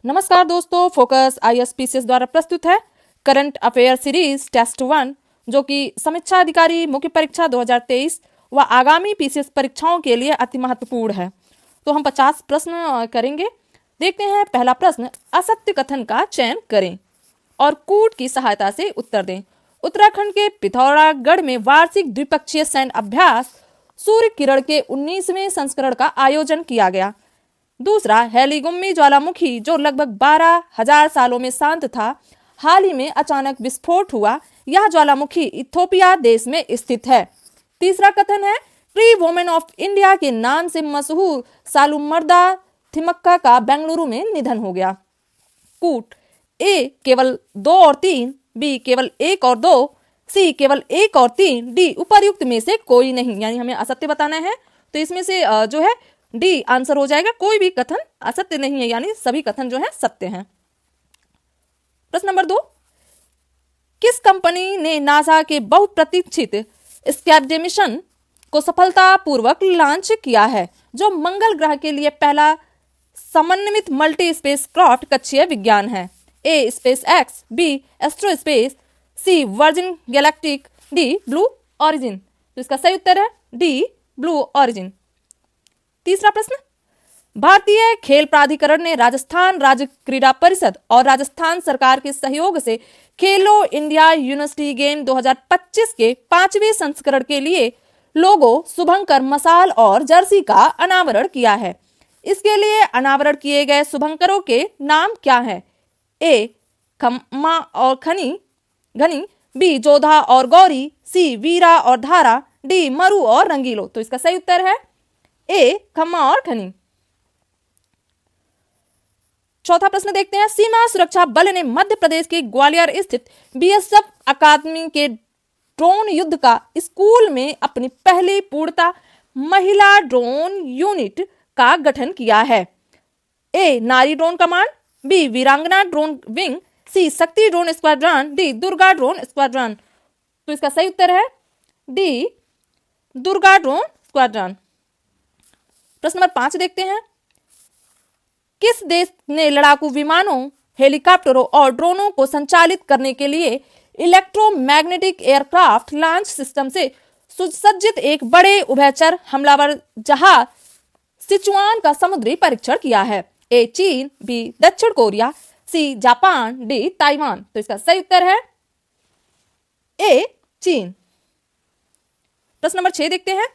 नमस्कार दोस्तों, फोकस आईएसपीसीएस द्वारा प्रस्तुत है करंट अफेयर सीरीज टेस्ट 1, जो कि समीक्षा अधिकारी मुख्य परीक्षा 2023 व आगामी पीसीएस परीक्षाओं के लिए अति महत्वपूर्ण है। तो हम 50 प्रश्न करेंगे। देखते हैं। पहला प्रश्न, असत्य कथन का चयन करें और कूट की सहायता से उत्तर दें। उत्तराखंड के पिथौरागढ़ में वार्षिक द्विपक्षीय सैन्य अभ्यास सूर्य किरण के 19वें संस्करण का आयोजन किया गया। दूसरा, हेलिगुम्मी ज्वालामुखी जो लगभग 12,000 सालों में शांत था, हाल ही में अचानक विस्फोट हुआ। यह ज्वालामुखी इथोपिया देश में स्थित है। तीसरा कथन है, ट्री वुमेन ऑफ इंडिया के नाम से मशहूर सालुमर्दा थिमक्का का बेंगलुरु में निधन हो गया। कूट, ए केवल 2 और 3, बी केवल 1 और 2, सी केवल 1 और 3, डी उपर्युक्त में से कोई नहीं। यानी हमें असत्य बताना है, तो इसमें से जो है डी आंसर हो जाएगा। कोई भी कथन असत्य नहीं है, यानी सभी कथन जो है सत्य हैं। प्रश्न नंबर 2, किस कंपनी ने नासा के बहुप्रतीक्षित स्कैप मिशन को सफलतापूर्वक लॉन्च किया है, जो मंगल ग्रह के लिए पहला समन्वित मल्टी स्पेस क्राफ्ट कक्षीय विज्ञान है? A SpaceX, B Astrospace, C Virgin Galactic, D Blue Origin. तो इसका सही उत्तर है डी ब्लू ऑरिजिन। तीसरा प्रश्न, भारतीय खेल प्राधिकरण ने राजस्थान राज्य क्रीड़ा परिषद और राजस्थान सरकार के सहयोग से खेलो इंडिया यूनिवर्सिटी गेम 2025 के 5वें संस्करण के लिए लोगो, शुभंकर मशाल और जर्सी का अनावरण किया है। इसके लिए अनावरण किए गए शुभंकरों के नाम क्या हैं? ए खम्मा और घनी, बी जोधा और गौरी, सी वीरा और धारा, डी मरु और रंगीलो। तो इसका सही उत्तर है ए खम्मा और घनी। चौथा प्रश्न देखते हैं। सीमा सुरक्षा बल ने मध्य प्रदेश के ग्वालियर स्थित बीएसएफ अकादमी के ड्रोन युद्ध का स्कूल में अपनी पहली पूर्णतः महिला ड्रोन यूनिट का गठन किया है। ए नारी ड्रोन कमांड, बी वीरांगना ड्रोन विंग, सी शक्ति drone squadron, D Durga drone squadron. तो इसका सही उत्तर है डी दुर्गा ड्रोन स्क्वाड्रन। प्रश्न नंबर 5 देखते हैं। किस देश ने लड़ाकू विमानों, हेलीकॉप्टरों और ड्रोनों को संचालित करने के लिए इलेक्ट्रोमैग्नेटिक एयरक्राफ्ट लॉन्च सिस्टम से सुसज्जित एक बड़े उभयचर हमलावर जहाज सिचुआन का समुद्री परीक्षण किया है? ए चीन, बी दक्षिण Korea, C Japan, D Taiwan. तो इसका सही उत्तर है ए चीन। प्रश्न नंबर 6 देखते हैं।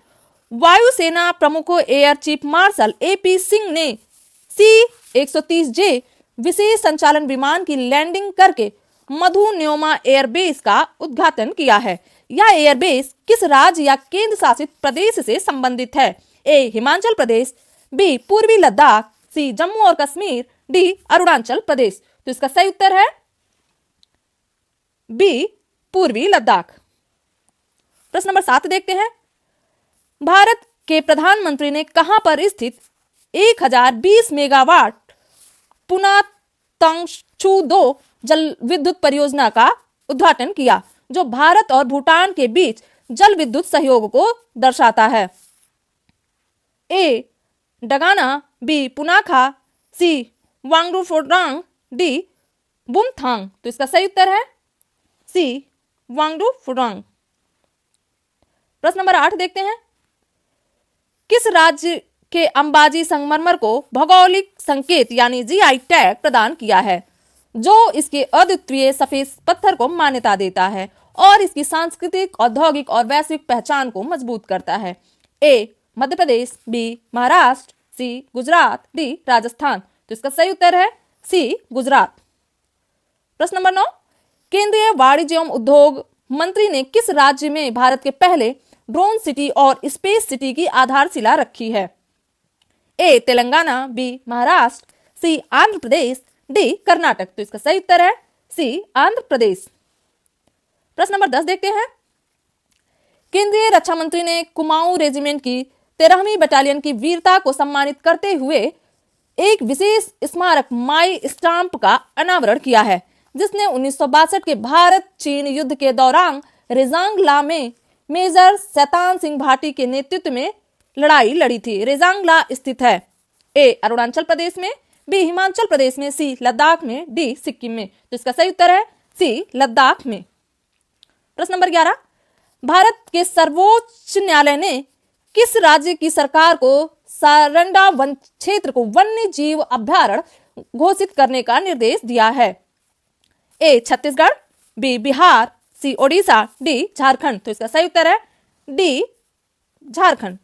वायुसेना प्रमुख air chief marshal AP Singh ने C-130J विशेष संचालन विमान की लैंडिंग करके मधु न्योमा एयरबेस का उद्घाटन किया है। यह एयरबेस किस राज्य या केंद्र शासित प्रदेश से संबंधित है? ए हिमाचल प्रदेश, बी पूर्वी लद्दाख, सी जम्मू और कश्मीर, डी अरुणाचल प्रदेश। तो इसका सही उत्तर है बी पूर्वी लद्दाख। प्रश्न नंबर 7 देखते हैं। भारत के प्रधानमंत्री ने कहां पर स्थित 1020 मेगावाट पुना तंगछू 2 जल विद्युत परियोजना का उद्घाटन किया, जो भारत और भूटान के बीच जल विद्युत सहयोग को दर्शाता है? ए डगाना, बी पुनाखा, सी वांगडुफोड्रांग, डी बुमथांग। तो इसका सही उत्तर है सी वांगडुफोड्रांग। प्रश्न नंबर 8 देखते हैं। किस राज्य के अंबाजी संगमरमर को भौगोलिक संकेत यानी जीआई टैग प्रदान किया है, जो इसके अद्वितीय सफेद पत्थर को मान्यता देता है और इसकी सांस्कृतिक, औद्योगिक और वैश्विक पहचान को मजबूत करता है? ए मध्य प्रदेश, बी महाराष्ट्र, सी गुजरात, डी राजस्थान। तो इसका सही उत्तर है सी गुजरात। प्रश्न नंबर 9, केंद्रीय वाणिज्य एवं उद्योग मंत्री ने किस राज्य में भारत के पहले ड्रोन सिटी और स्पेस सिटी की आधारशिला रखी है? ए तेलंगाना, बी महाराष्ट्र, सी आंध्र प्रदेश, डी कर्नाटक। तो इसका सही उत्तर है सी आंध्र प्रदेश। प्रश्न नंबर 10 देखते हैं। केंद्रीय रक्षा मंत्री ने कुमाऊं रेजिमेंट की 13वीं बटालियन की वीरता को सम्मानित करते हुए एक विशेष स्मारक माई स्टाम्प का अनावरण किया है, जिसने 1962 के भारत चीन युद्ध के दौरान रेजांग ला में मेजर शैतान सिंह भाटी के नेतृत्व में लड़ाई लड़ी थी। रेजांग ला स्थित है? ए अरुणाचल प्रदेश में, बी हिमाचल प्रदेश में, सी लद्दाख में, डी सिक्किम में। तो इसका सही उत्तर है सी लद्दाख में। प्रश्न नंबर 11, भारत के सर्वोच्च न्यायालय ने किस राज्य की सरकार को सारंडा वन क्षेत्र को वन्य जीव अभ्यारण्य घोषित करने का निर्देश दिया है? ए छत्तीसगढ़, बी बिहार, सी ओडिशा, डी झारखंड। तो इसका सही उत्तर है डी झारखंड।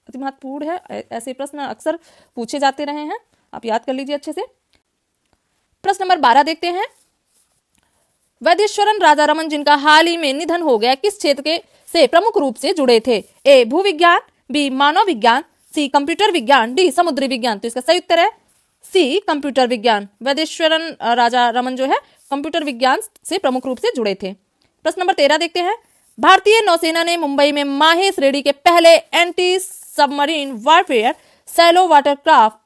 अति महत्वपूर्ण है, ऐसे प्रश्न अक्सर पूछे जाते रहे हैं, आप याद कर लीजिए अच्छे से। प्रश्न नंबर 12 देखते हैं। वैदेश्वरन राजा रमन जिनका हाल ही में निधन हो गया किस क्षेत्र के से प्रमुख रूप से जुड़े थे? ए भूविज्ञान, बी मानव विज्ञान, सी कंप्यूटर विज्ञान, डी समुद्री विज्ञान। तो इसका सही उत्तर है सी कंप्यूटर विज्ञान। वैदेश्वरन राजा रमन जो है कंप्यूटर विज्ञान से प्रमुख रूप से जुड़े थे। प्रश्न नंबर 13 देखते हैं। भारतीय नौसेना ने मुंबई में माहे श्रेणी के पहले anti submarine warfare shallow watercraft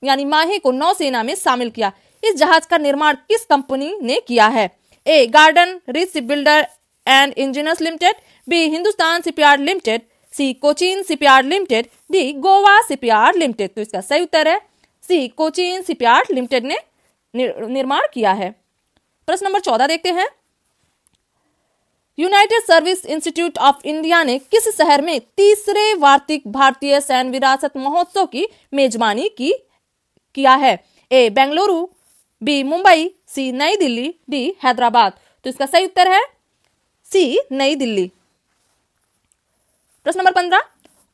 यानी माहे को नौसेना में शामिल किया। इस जहाज का निर्माण किस कंपनी ने किया है? A Garden Reach Shipbuilders and Engineers Limited, B Hindustan Shipyard Limited, C Cochin Shipyard Limited, D Goa Shipyard Limited. तो इसका सही उत्तर है सी कोचीन शिपयार्ड लिमिटेड ने निर्माण किया है। प्रश्न नंबर 14 देखते हैं। United service institute of India ने किस शहर में तीसरे वार्षिक भारतीय सैन्य विरासत महोत्सव की मेजबानी किया है? ए बेंगलुरु, बी मुंबई, सी नई दिल्ली, डी हैदराबाद। तो इसका सही उत्तर है सी नई दिल्ली। प्रश्न नंबर 15,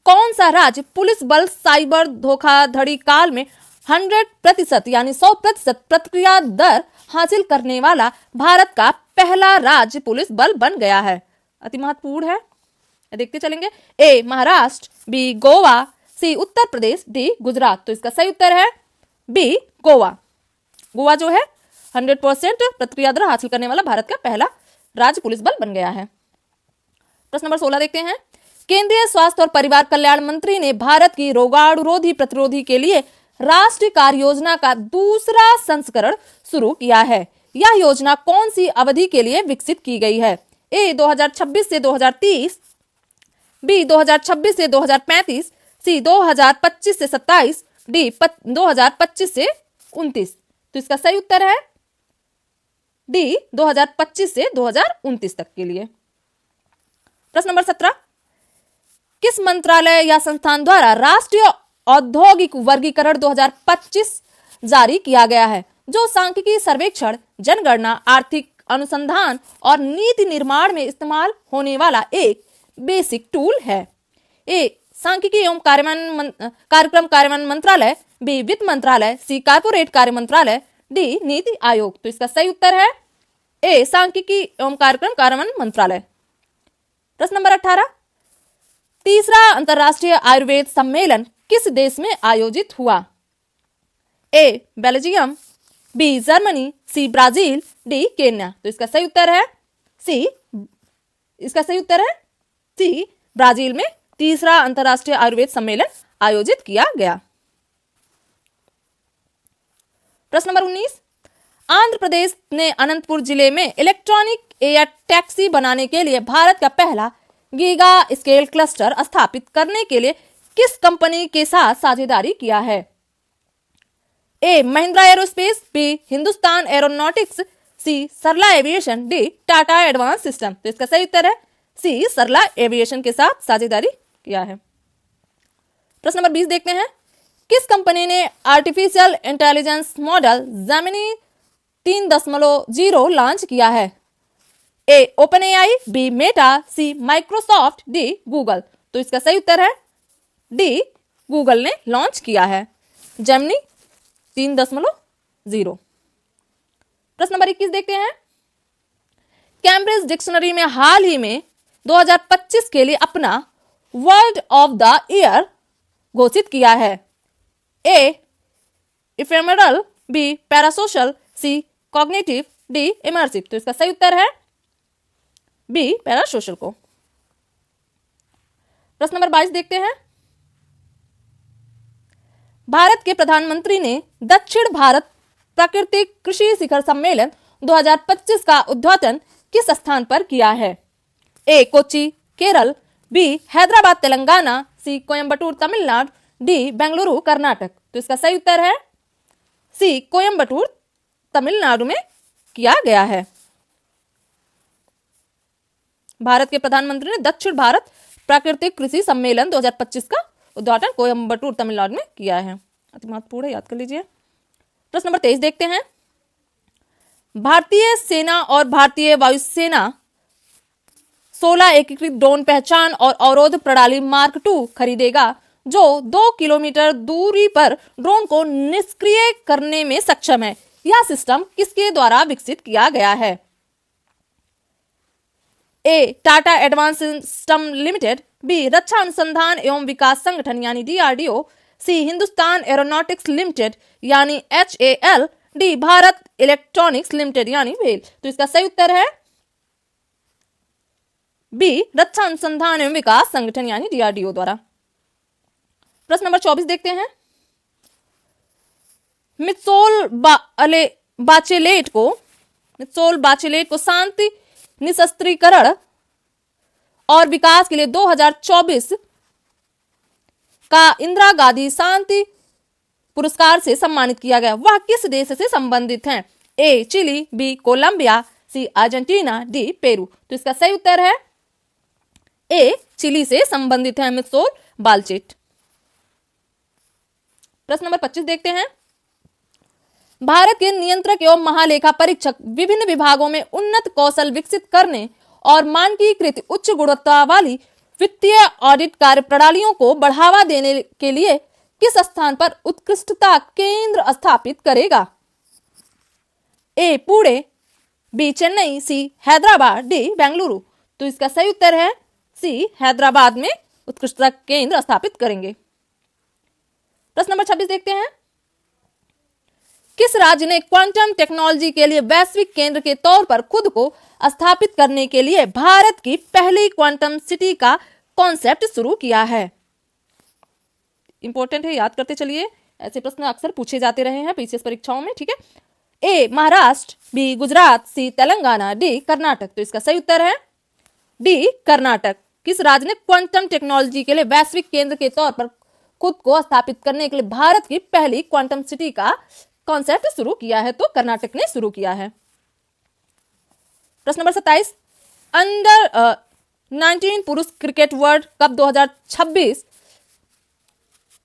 कौन सा राज्य पुलिस बल साइबर धोखाधड़ी काल में 100% यानी 100% प्रतिक्रिया दर हासिल करने वाला भारत का पहला राज्य पुलिस बल बन गया है? अति महत्वपूर्ण है, देखते चलेंगे। ए महाराष्ट्र, बी गोवा, सी उत्तर प्रदेश, डी गुजरात। तो इसका सही उत्तर है बी गोवा। गोवा जो है 100% प्रतिक्रिया दर हासिल करने वाला भारत का पहला राज्य पुलिस बल बन गया है। प्रश्न नंबर 16 देखते हैं। केंद्रीय स्वास्थ्य और परिवार कल्याण मंत्री ने भारत की रोगाणुरोधी प्रतिरोधी के लिए राष्ट्रीय कार्य योजना का दूसरा संस्करण शुरू किया है। यह योजना कौन सी अवधि के लिए विकसित की गई है? ए 2026 से 2030, बी 2026 से 2035, सी 2025 से 27, डी 2025 से 29। तो इसका सही उत्तर है डी 2025 से 2029 तक के लिए। प्रश्न नंबर 17, किस मंत्रालय या संस्थान द्वारा राष्ट्रीय औद्योगिक वर्गीकरण 2025 जारी किया गया है, जो सांख्यिकी सर्वेक्षण, जनगणना, आर्थिक अनुसंधान और नीति निर्माण में इस्तेमाल होने वाला एक बेसिक टूल है? ए सांख्यिकी एवं कार्यक्रम कार्यान्वयन मंत्रालय, बी वित्त मंत्रालय, सी कारपोरेट कार्य मंत्रालय, डी नीति आयोग। तो इसका सही उत्तर है ए सांख्यिकी एवं कार्यक्रम कार्यान्वयन मंत्रालय। प्रश्न नंबर 18, तीसरा अंतरराष्ट्रीय आयुर्वेद सम्मेलन किस देश में आयोजित हुआ? A Belgium, B Germany, C Brazil, D Kenya. तो इसका सही उत्तर है सी ब्राजील में तीसरा अंतरराष्ट्रीय आयुर्वेद सम्मेलन आयोजित किया गया। प्रश्न नंबर 19, आंध्र प्रदेश ने अनंतपुर जिले में इलेक्ट्रॉनिक एयर टैक्सी बनाने के लिए भारत का पहला गीगा स्केल क्लस्टर स्थापित करने के लिए किस कंपनी के साथ साझेदारी किया है? A Mahindra Aerospace, B Hindustan Aeronautics, C Sarla Aviation, D Tata Advance System. तो इसका सही उत्तर है सी सरला एविएशन के साथ साझेदारी किया है। प्रश्न नंबर 20 देखते हैं। किस कंपनी ने artificial intelligence model Gemini 3.0 launch किया है? A Open AI, B Meta, C Microsoft, D Google. तो इसका सही उत्तर है डी गूगल ने लॉन्च किया है जेमिनी 3.0। प्रश्न नंबर 21 देखते हैं। कैम्ब्रिज डिक्शनरी में हाल ही में 2025 के लिए अपना वर्ड ऑफ द ईयर घोषित किया है। ए इफेमरल, बी पैरासोशल, सी कॉग्निटिव, डी इमर्सिव। तो इसका सही उत्तर है बी पैरासोशल को। प्रश्न नंबर 22 देखते हैं। भारत के प्रधानमंत्री ने दक्षिण भारत प्राकृतिक कृषि शिखर सम्मेलन 2025 का उद्घाटन किस स्थान पर किया है? ए कोच्चि केरल, बी हैदराबाद तेलंगाना, सी कोयम्बटूर तमिलनाडु, डी बेंगलुरु कर्नाटक। तो इसका सही उत्तर है सी कोयम्बटूर तमिलनाडु में किया गया है। भारत के प्रधानमंत्री ने दक्षिण भारत प्राकृतिक कृषि सम्मेलन 2025 का उद्घाटन कोयम्बटूर तमिलनाडु में किया है। अति महत्वपूर्ण है, याद कर लीजिए। प्रश्न नंबर 23 देखते हैं। भारतीय सेना और भारतीय वायुसेना 16 एकीकृत ड्रोन पहचान और अवरोध प्रणाली मार्क 2 खरीदेगा, जो 2 किलोमीटर दूरी पर ड्रोन को निष्क्रिय करने में सक्षम है। यह सिस्टम किसके द्वारा विकसित किया गया है? A Tata Advance System Limited, B रक्षा अनुसंधान एवं विकास संगठन यानी DRDO, C Hindustan Aeronautics Limited यानी HAL, D Bharat Electronics Limited यानी भेल। तो इसका सही उत्तर है बी रक्षा अनुसंधान एवं विकास संगठन यानी DRDO द्वारा। प्रश्न नंबर 24 देखते हैं। मित्सोल बाचेलेट को शांति निशस्त्रीकरण और विकास के लिए 2024 का इंदिरा गांधी शांति पुरस्कार से सम्मानित किया गया। वह किस देश से संबंधित हैं? A Chile, B Colombia, C Argentina, D Peru. तो इसका सही उत्तर है ए चिली से संबंधित है मित्सोल बाचेलेट। प्रश्न नंबर 25 देखते हैं। भारत के नियंत्रक एवं महालेखा परीक्षक विभिन्न विभागों में उन्नत कौशल विकसित करने और मानकीकृत उच्च गुणवत्ता वाली वित्तीय ऑडिट कार्य प्रणालियों को बढ़ावा देने के लिए किस स्थान पर उत्कृष्टता केंद्र स्थापित करेगा? ए पुणे, बी चेन्नई, सी हैदराबाद, डी बेंगलुरु। तो इसका सही उत्तर है सी हैदराबाद में उत्कृष्टता केंद्र स्थापित करेंगे। प्रश्न नंबर 26 देखते हैं। किस राज्य ने क्वांटम टेक्नोलॉजी के लिए वैश्विक केंद्र के तौर पर खुद को स्थापित करने के लिए भारत की पहली क्वांटम सिटी का कॉन्सेप्ट शुरू किया है? इंपॉर्टेंट है, याद करते चलिए, ऐसे प्रश्न अक्सर पूछे जाते रहे हैं पीसीएस परीक्षाओं में। ठीक है, ए महाराष्ट्र, बी गुजरात, सी तेलंगाना, डी कर्नाटक। तो इसका सही उत्तर है डी कर्नाटक। किस राज्य ने क्वांटम टेक्नोलॉजी के लिए वैश्विक केंद्र के तौर पर खुद को स्थापित करने के लिए भारत की पहली क्वांटम सिटी का कॉन्सेप्ट शुरू किया है? तो कर्नाटक ने शुरू किया है। प्रश्न नंबर 27। अंडर 19 पुरुष क्रिकेट वर्ल्ड कप 2026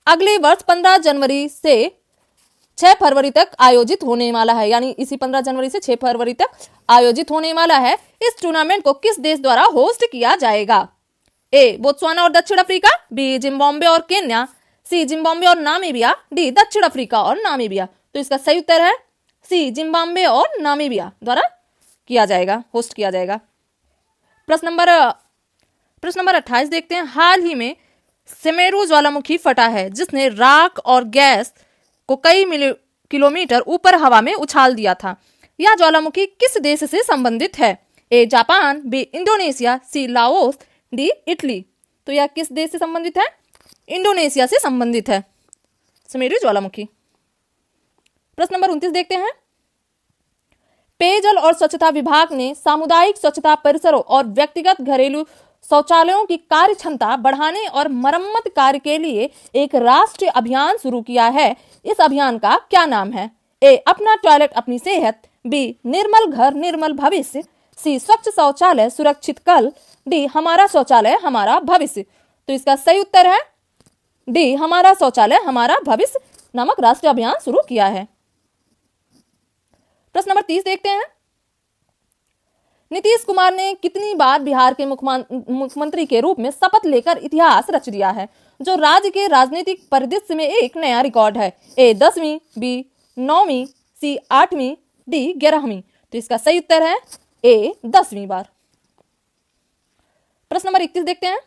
अगले वर्ष 15 जनवरी से 6 फरवरी तक आयोजित होने वाला है, यानी इसी 15 जनवरी से 6 फरवरी तक आयोजित होने वाला है। इस टूर्नामेंट को किस देश द्वारा होस्ट किया जाएगा? ए बोत्सवाना और दक्षिण अफ्रीका, बी जिम्बाब्वे और केन्या, सी जिम्बाब्वे और नामीबिया, डी दक्षिण अफ्रीका और नामीबिया। तो इसका सही उत्तर है सी जिम्बाब्वे और नामीबिया द्वारा किया जाएगा, होस्ट किया जाएगा। प्रश्न नंबर 28 देखते हैं। हाल ही में सेमेरू ज्वालामुखी फटा है, जिसने राख और गैस को कई किलोमीटर ऊपर हवा में उछाल दिया था। यह ज्वालामुखी किस देश से संबंधित है? A Japan, B Indonesia, C Laos, D Italy. तो यह किस देश से संबंधित है? इंडोनेशिया से संबंधित है सुमेरु ज्वालामुखी। प्रश्न नंबर 29 देखते हैं। पेयजल और स्वच्छता विभाग ने सामुदायिक स्वच्छता परिसरों और व्यक्तिगत घरेलू शौचालयों की कार्य क्षमता बढ़ाने और मरम्मत कार्य के लिए एक राष्ट्रीय अभियान शुरू किया है। इस अभियान का क्या नाम है? ए अपना टॉयलेट अपनी सेहत, बी निर्मल घर निर्मल भविष्य, सी स्वच्छ शौचालय सुरक्षित कल, डी हमारा शौचालय हमारा भविष्य। तो इसका सही उत्तर है डी हमारा शौचालय हमारा भविष्य नामक राष्ट्रीय अभियान शुरू किया है। प्रश्न नंबर 30 देखते हैं। नीतीश कुमार ने कितनी बार बिहार के मुख्यमंत्री के रूप में शपथ लेकर इतिहास रच दिया है, जो राज्य के राजनीतिक परिदृश्य में एक नया रिकॉर्ड है? ए 10वीं, बी 9वीं, सी 8वीं, डी 11वीं। तो इसका सही उत्तर है ए 10वीं बार। प्रश्न नंबर 31 देखते हैं।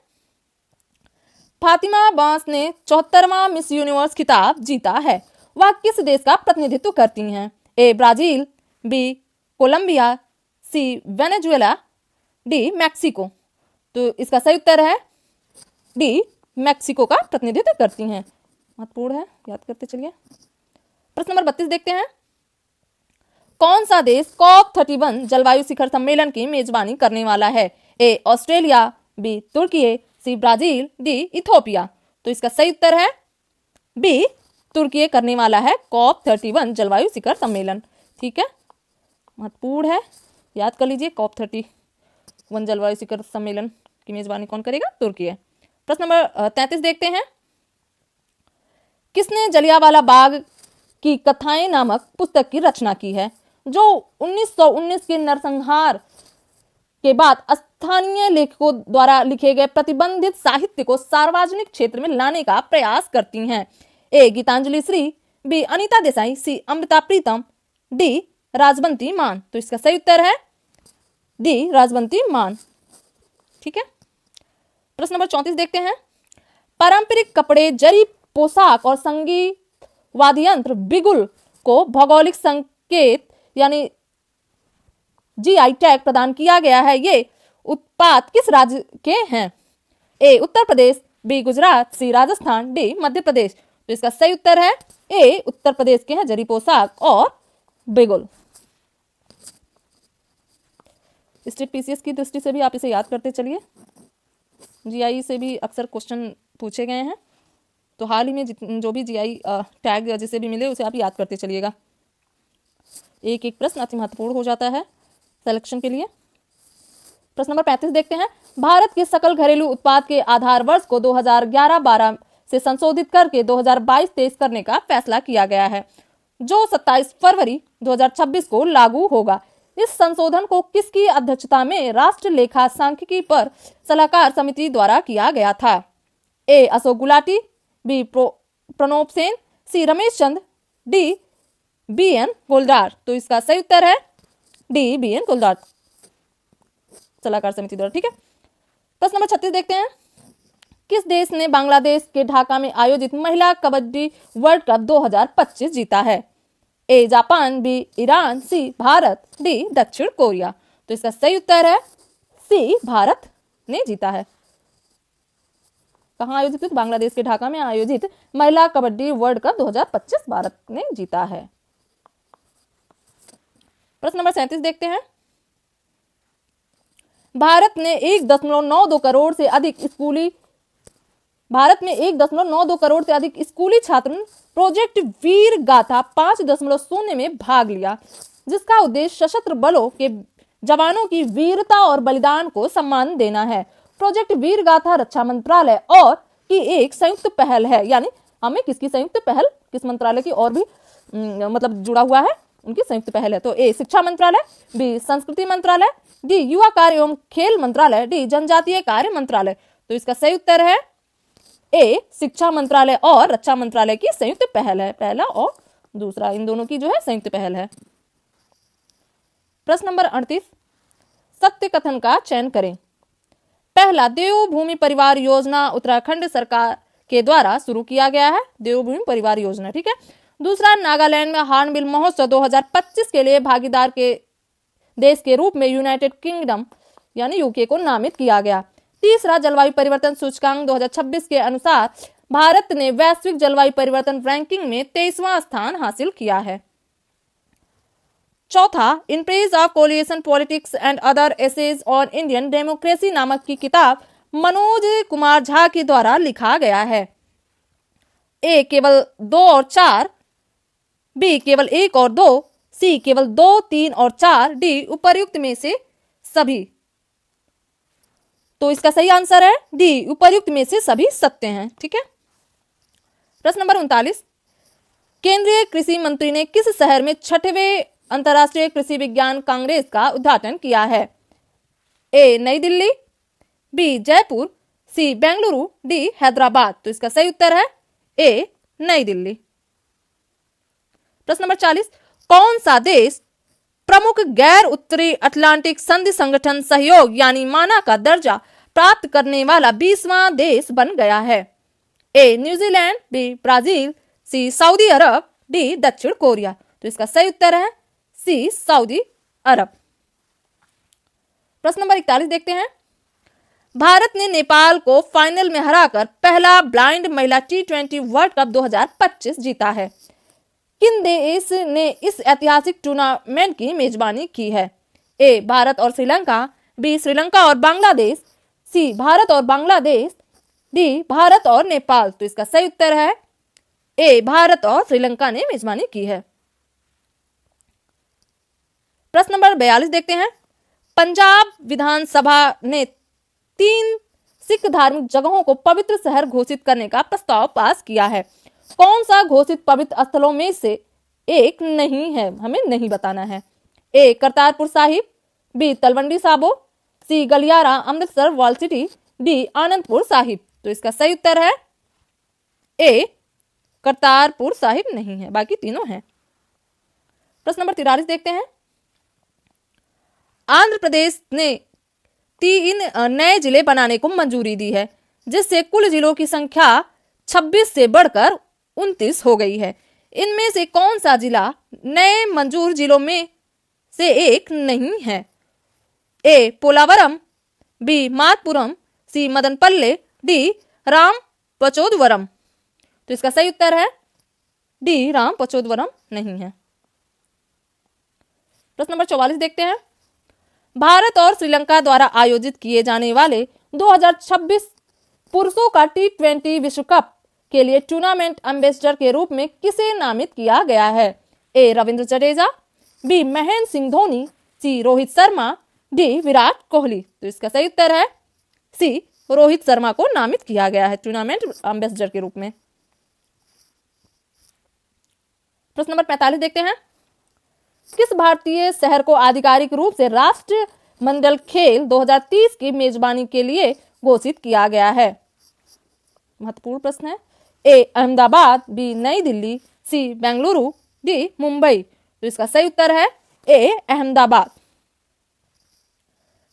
फातिमा बांस ने 74वां मिस यूनिवर्स खिताब जीता है। वह किस देश का प्रतिनिधित्व करती हैं? A Brazil, B Colombia, C Venezuela, D Mexico. तो इसका सही उत्तर है डी मैक्सिको का प्रतिनिधित्व करती हैं। महत्वपूर्ण है, याद करते चलिए। प्रश्न नंबर 32 देखते हैं। कौन सा देश COP31 जलवायु शिखर सम्मेलन की मेजबानी करने वाला है? ए ऑस्ट्रेलिया, बी तुर्की, सी ब्राजील, डी इथोपिया। तो इसका सही उत्तर है बी तुर्की करने वाला है COP31 जलवायु शिखर सम्मेलन। ठीक है, महत्वपूर्ण है, याद कर लीजिए। COP31 जलवायु शिखर सम्मेलन की मेजबानी कौन करेगा? तुर्की है। प्रश्न नंबर 33 देखते हैं। किसने जलियांवाला बाग की कथाएं नामक पुस्तक की रचना की है, जो 1919 के नरसंहार के बाद स्थानीय लेखकों द्वारा लिखे गए प्रतिबंधित साहित्य को सार्वजनिक क्षेत्र में लाने का प्रयास करती हैं? ए. गीतांजलि श्री, बी. अनीता देसाई, सी. अमृता प्रीतम, डी. राजबंती मान। तो इसका सही उत्तर है डी. राजबंती मान। ठीक है, प्रश्न नंबर 34 देखते हैं। पारंपरिक कपड़े, जरी पोशाक और संगीत वाद्य यंत्र बिगुल को भौगोलिक संकेत यानी GI टैग प्रदान किया गया है। ये उत्पाद किस राज्य के हैं? ए. उत्तर प्रदेश, बी. गुजरात, सी. राजस्थान, डी. मध्य प्रदेश। तो इसका सही उत्तर है ए. उत्तर प्रदेश के हैं जरी पोशाक और बिगुल। स्टेट PCS की दृष्टि से भी आप इसे याद करते चलिए। GI से भी अक्सर क्वेश्चन पूछे गए हैं, तो हाल ही में जो भी GI टैग जिसे भी मिले उसे आप याद करते चलिएगा। एक एक प्रश्न अति महत्वपूर्ण हो जाता है सिलेक्शन के लिए। प्रश्न नंबर 35 देखते हैं। भारत के सकल घरेलू उत्पाद के आधार वर्ष को 2011-12 से संशोधित करके 2022-23 करने का फैसला किया गया है, जो 27 फरवरी 2026 को लागू होगा। इस संशोधन को किसकी अध्यक्षता में राष्ट्र लेखा सांख्यिकी पर सलाहकार समिति द्वारा किया गया था? ए. अशोक गुलाटी, बी. प्रणब सेन, सी. रमेश चंद, डी. BN गोलदार। तो इसका सही उत्तर है डी. BN गोलदार, सलाहकार समिति द्वारा। ठीक है, प्रश्न नंबर 36 देखते हैं। किस देश ने बांग्लादेश के ढाका में आयोजित महिला कबड्डी वर्ल्ड कप 2025 जीता है? A. Japan, B. Iran, C. Bharat, D. दक्षिण कोरिया। तो इसका सही उत्तर है सी. भारत ने जीता है। कहाँ आयोजित? बांग्लादेश के ढाका में आयोजित महिला कबड्डी वर्ल्ड कप 2025 भारत ने जीता है। प्रश्न नंबर 37 देखते हैं। भारत में 1.92 करोड़ से अधिक स्कूली छात्रों ने प्रोजेक्ट वीर गाथा 5.0 में भाग लिया, जिसका उद्देश्य सशस्त्र बलों के जवानों की वीरता और बलिदान को सम्मान देना है। प्रोजेक्ट वीर गाथा रक्षा मंत्रालय और की एक संयुक्त पहल है। यानी हमें किसकी संयुक्त पहल, किस मंत्रालय की और भी मतलब जुड़ा हुआ है, उनकी संयुक्त पहल है। तो ए. शिक्षा मंत्रालय, बी. संस्कृति मंत्रालय, डी. युवा कार्य एवं खेल मंत्रालय, डी. जनजातीय कार्य मंत्रालय। तो इसका सही उत्तर है ए. शिक्षा मंत्रालय और रक्षा मंत्रालय की संयुक्त पहल है। पहला और दूसरा, इन दोनों की जो है संयुक्त पहल है। प्रश्न नंबर 38। सत्य कथन का चयन करें। पहला, देवभूमि परिवार योजना उत्तराखंड सरकार के द्वारा शुरू किया गया है, देवभूमि परिवार योजना। ठीक है। दूसरा, नागालैंड में हॉर्नबिल महोत्सव 2025 के लिए भागीदार के देश के रूप में यूनाइटेड किंगडम यानी UK को नामित किया गया। तीसरा, जलवायु परिवर्तन सूचकांक 2026 के अनुसार भारत ने वैश्विक जलवायु परिवर्तन रैंकिंग में 23वां स्थान हासिल किया है। चौथा, in praise of coalition politics and other essays on Indian democracy नामक की किताब मनोज कुमार झा के द्वारा लिखा गया है। ए. केवल 2 और 4, बी. केवल 1 और 2, सी. केवल 2, 3 और 4, डी. उपर्युक्त में से सभी। तो इसका सही आंसर है डी. उपर्युक्त में से सभी सत्य हैं। ठीक है। प्रश्न नंबर 39। केंद्रीय कृषि मंत्री ने किस शहर में 6वें अंतर्राष्ट्रीय कृषि विज्ञान कांग्रेस का उद्घाटन किया है? ए. नई दिल्ली, बी. जयपुर, सी. बेंगलुरु, डी. हैदराबाद। तो इसका सही उत्तर है ए. नई दिल्ली। प्रश्न नंबर 40। कौन सा देश प्रमुख गैर उत्तरी अटलांटिक संधि संगठन सहयोग यानी माना का दर्जा प्राप्त करने वाला 20वां देश बन गया है? A. New Zealand, B. Brazil, C. सऊदी अरब, डी. दक्षिण कोरिया। तो इसका सही उत्तर है सी. सऊदी अरब। प्रश्न नंबर 41 देखते हैं। भारत ने नेपाल को फाइनल में हराकर पहला ब्लाइंड महिला T20 वर्ल्ड कप 2025 जीता है। किन देश ने इस ऐतिहासिक टूर्नामेंट की मेजबानी की है? ए. भारत और श्रीलंका, बी. श्रीलंका और बांग्लादेश, सी. भारत और बांग्लादेश, डी. भारत और नेपाल। तो इसका सही उत्तर है ए भारत और श्रीलंका ने मेजबानी की है। प्रश्न नंबर 42 देखते हैं। पंजाब विधानसभा ने 3 सिख धार्मिक जगहों को पवित्र शहर घोषित करने का प्रस्ताव पास किया है। कौन सा घोषित पवित्र स्थलों में से एक नहीं है, हमें नहीं बताना है। ए करतारपुर साहिब, बी तलवंडी साबो, सी गलियारा Amritsar wall city, D Anandpur Sahib. तो इसका सही उत्तर है ए करतारपुर साहिब नहीं है, बाकी तीनों हैं। प्रश्न नंबर 43 देखते हैं। आंध्र प्रदेश ने 3 नए जिले बनाने को मंजूरी दी है, जिससे कुल जिलों की संख्या 26 से बढ़कर 29 हो गई है। इनमें से कौन सा जिला नए मंजूर जिलों में से एक नहीं है। ए पोलावरम, बी मातपुरम, सी मदनपल्ले, डी रामपचोदवरम। तो इसका सही उत्तर है डी रामपचोदवरम नहीं है। प्रश्न नंबर 44 देखते हैं। भारत और श्रीलंका द्वारा आयोजित किए जाने वाले 2026 पुरुषों का T20 विश्व कप के लिए टूर्नामेंट एम्बेसडर के रूप में किसे नामित किया गया है। ए रविंद्र जडेजा, बी महेंद्र सिंह धोनी, सी रोहित शर्मा, डी विराट कोहली। तो इसका सही उत्तर है सी रोहित शर्मा को नामित किया गया है टूर्नामेंट एम्बेसडर के रूप में। प्रश्न नंबर 45 देखते हैं। किस भारतीय शहर को आधिकारिक रूप से राष्ट्रमंडल खेल 2030 की मेजबानी के लिए घोषित किया गया है। महत्वपूर्ण प्रश्न है। ए अहमदाबाद, बी नई दिल्ली, सी बेंगलुरु, डी मुंबई। तो इसका सही उत्तर है ए अहमदाबाद।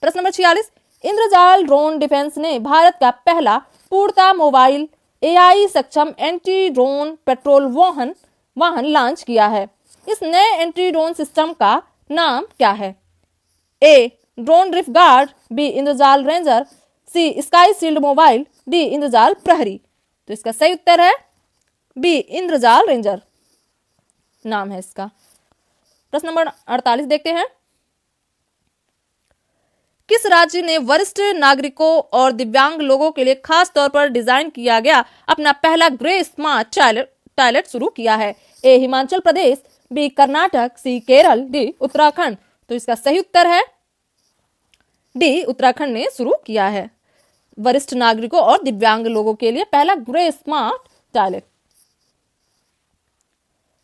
प्रश्न नंबर 46। इंद्रजाल ड्रोन डिफेंस ने भारत का पहला पूर्णतः मोबाइल AI सक्षम एंटी ड्रोन पेट्रोल वाहन लॉन्च किया है। इस नए एंटी ड्रोन सिस्टम का नाम क्या है। A drone drift guard, B Indrajal ranger, C sky shield mobile, D Indrajal Prahari. तो इसका सही उत्तर है बी इंद्रजाल रेंजर नाम है इसका। प्रश्न नंबर 48 देखते हैं। किस राज्य ने वरिष्ठ नागरिकों और दिव्यांग लोगों के लिए खास तौर पर डिजाइन किया गया अपना पहला ग्रे स्मार्ट टॉयलेट शुरू किया है। ए हिमाचल प्रदेश, बी कर्नाटक, सी केरल, डी उत्तराखंड। तो इसका सही उत्तर है डी उत्तराखंड ने शुरू किया है वरिष्ठ नागरिकों और दिव्यांग लोगों के लिए पहला ग्रे स्मार्ट टॉयलेट।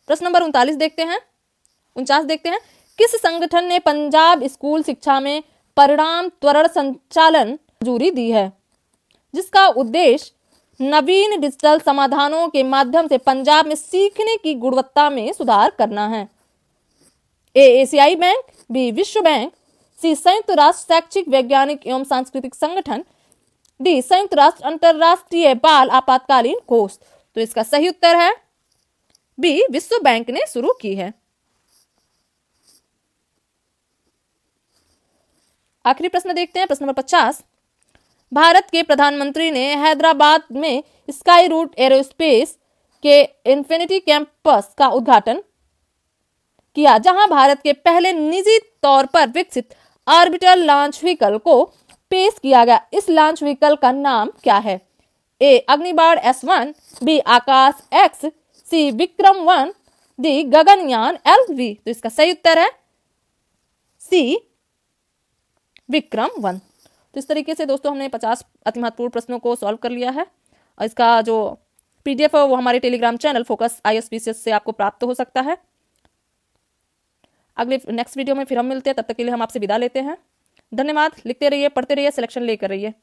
प्रश्न नंबर 49 देखते हैं। किस संगठन ने पंजाब स्कूल शिक्षा में परिणाम त्वरण संचालन मंजूरी दी है, जिसका उद्देश्य नवीन डिजिटल समाधानों के माध्यम से पंजाब में सीखने की गुणवत्ता में सुधार करना है। ए एशियाई बैंक, बी विश्व बैंक, सी संयुक्त राष्ट्र शैक्षिक वैज्ञानिक एवं सांस्कृतिक संगठन, डी संयुक्त राष्ट्र अंतरराष्ट्रीय बाल आपातकालीन कोष। तो इसका सही उत्तर है बी विश्व बैंक ने शुरू की है। आखिरी प्रश्न देखते हैं। प्रश्न नंबर 50। भारत के प्रधानमंत्री ने हैदराबाद में स्काई रूट एरोस्पेस के इन्फिनिटी कैंपस का उद्घाटन किया, जहां भारत के पहले निजी तौर पर विकसित ऑर्बिटल लॉन्च व्हीकल को पेश किया गया। इस लॉन्च व्हीकल का नाम क्या है। ए अग्निबाण S1, बी आकाश X, सी विक्रम 1, डी गगनयान LV। तो इसका सही उत्तर है सी विक्रम 1। तो इस तरीके से दोस्तों हमने 50 अति महत्वपूर्ण प्रश्नों को सॉल्व कर लिया है और इसका जो PDF है वो हमारे टेलीग्राम चैनल फोकस ISPCS से आपको प्राप्त हो सकता है। अगले नेक्स्ट वीडियो में फिर हम मिलते हैं, तब तक के लिए हम आपसे विदा लेते हैं। धन्यवाद। लिखते रहिए, पढ़ते रहिए, सिलेक्शन लेकर रहिए।